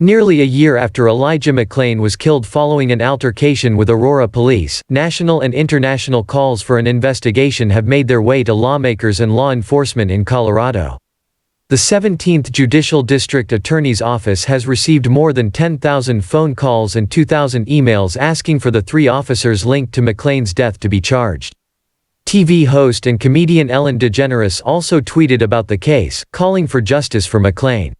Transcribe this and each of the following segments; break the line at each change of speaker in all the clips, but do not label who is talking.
Nearly a year after Elijah McClain was killed following an altercation with Aurora police, national and international calls for an investigation have made their way to lawmakers and law enforcement in Colorado. The 17th Judicial District Attorney's Office has received more than 10,000 phone calls and 2,000 emails asking for the 3 officers linked to McClain's death to be charged. TV host and comedian Ellen DeGeneres also tweeted about the case, calling for justice for McClain.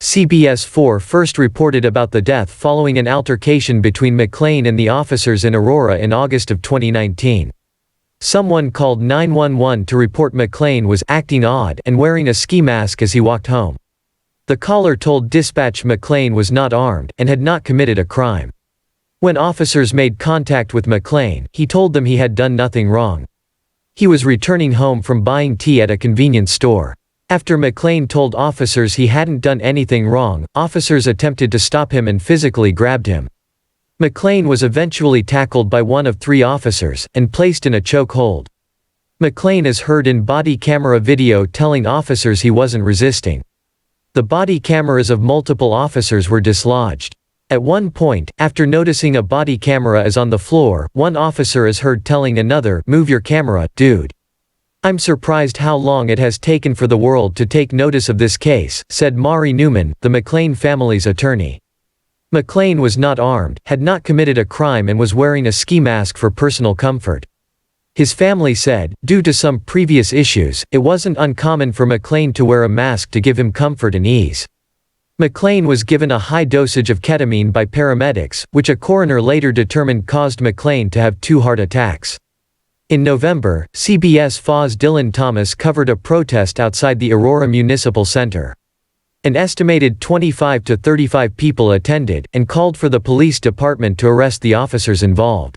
CBS 4 first reported about the death following an altercation between McClain and the officers in Aurora in August of 2019. Someone called 911 to report McClain was acting odd and wearing a ski mask as he walked home. The caller told dispatch McClain was not armed and had not committed a crime. When officers made contact with McClain, he told them he had done nothing wrong. He was returning home from buying tea at a convenience store. After McClain told officers he hadn't done anything wrong, officers attempted to stop him and physically grabbed him. McClain was eventually tackled by one of 3 officers, and placed in a choke hold. McClain is heard in body camera video telling officers he wasn't resisting. The body cameras of multiple officers were dislodged. At one point, after noticing a body camera is on the floor, one officer is heard telling another, "Move your camera, dude." "I'm surprised how long it has taken for the world to take notice of this case," said Mari Newman, the McClain family's attorney. McClain was not armed, had not committed a crime and was wearing a ski mask for personal comfort. His family said, due to some previous issues, it wasn't uncommon for McClain to wear a mask to give him comfort and ease. McClain was given a high dosage of ketamine by paramedics, which a coroner later determined caused McClain to have 2 heart attacks. In November, CBS 4's Dylan Thomas covered a protest outside the Aurora Municipal Center. An estimated 25 to 35 people attended, and called for the police department to arrest the officers involved.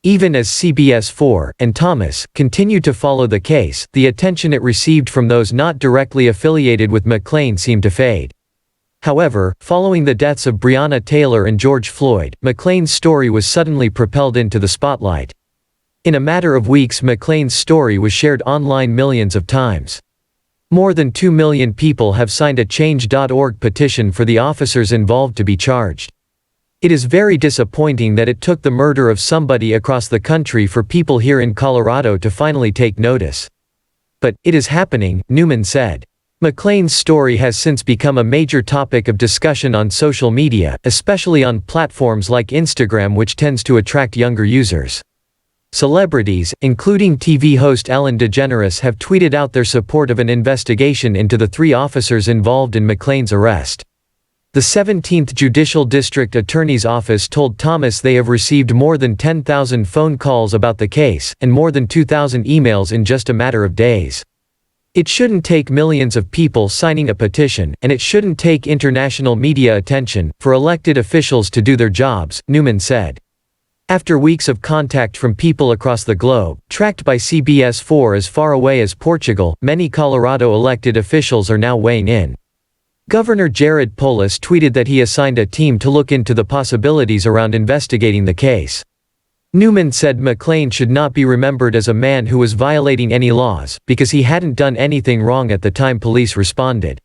Even as CBS 4 and Thomas continued to follow the case, the attention it received from those not directly affiliated with McClain seemed to fade. However, following the deaths of Breonna Taylor and George Floyd, McClain's story was suddenly propelled into the spotlight. In a matter of weeks, McClain's story was shared online millions of times. More than 2 million people have signed a Change.org petition for the officers involved to be charged. It is very disappointing that it took the murder of somebody across the country for people here in Colorado to finally take notice. But it is happening, Newman said. McClain's story has since become a major topic of discussion on social media, especially on platforms like Instagram, which tends to attract younger users. Celebrities, including TV host Ellen DeGeneres, have tweeted out their support of an investigation into the 3 officers involved in McClain's arrest. The 17th Judicial District Attorney's Office told Thomas they have received more than 10,000 phone calls about the case, and more than 2,000 emails in just a matter of days. It shouldn't take millions of people signing a petition, and it shouldn't take international media attention, for elected officials to do their jobs, Newman said. After weeks of contact from people across the globe, tracked by CBS 4 as far away as Portugal, many Colorado elected officials are now weighing in. Governor Jared Polis tweeted that he assigned a team to look into the possibilities around investigating the case. Newman said McClain should not be remembered as a man who was violating any laws, because he hadn't done anything wrong at the time police responded.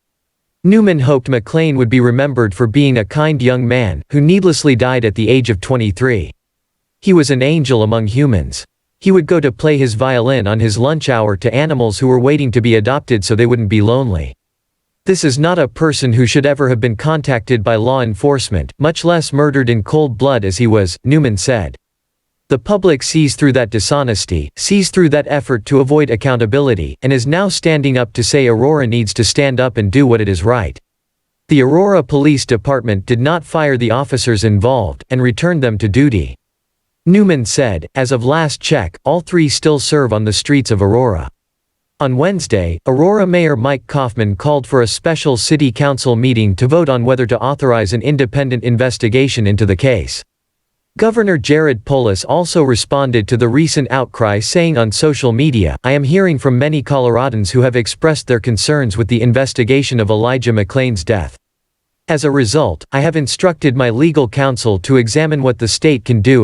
Newman hoped McClain would be remembered for being a kind young man, who needlessly died at the age of 23. He was an angel among humans. He would go to play his violin on his lunch hour to animals who were waiting to be adopted so they wouldn't be lonely. This is not a person who should ever have been contacted by law enforcement, much less murdered in cold blood as he was, Newman said. The public sees through that dishonesty, sees through that effort to avoid accountability, and is now standing up to say Aurora needs to stand up and do what it is right. The Aurora Police Department did not fire the officers involved, and returned them to duty. Newman said, as of last check, all 3 still serve on the streets of Aurora. On Wednesday, Aurora Mayor Mike Kaufman called for a special city council meeting to vote on whether to authorize an independent investigation into the case. Governor Jared Polis also responded to the recent outcry, saying on social media, "I am hearing from many Coloradans who have expressed their concerns with the investigation of Elijah McClain's death. As a result, I have instructed my legal counsel to examine what the state can do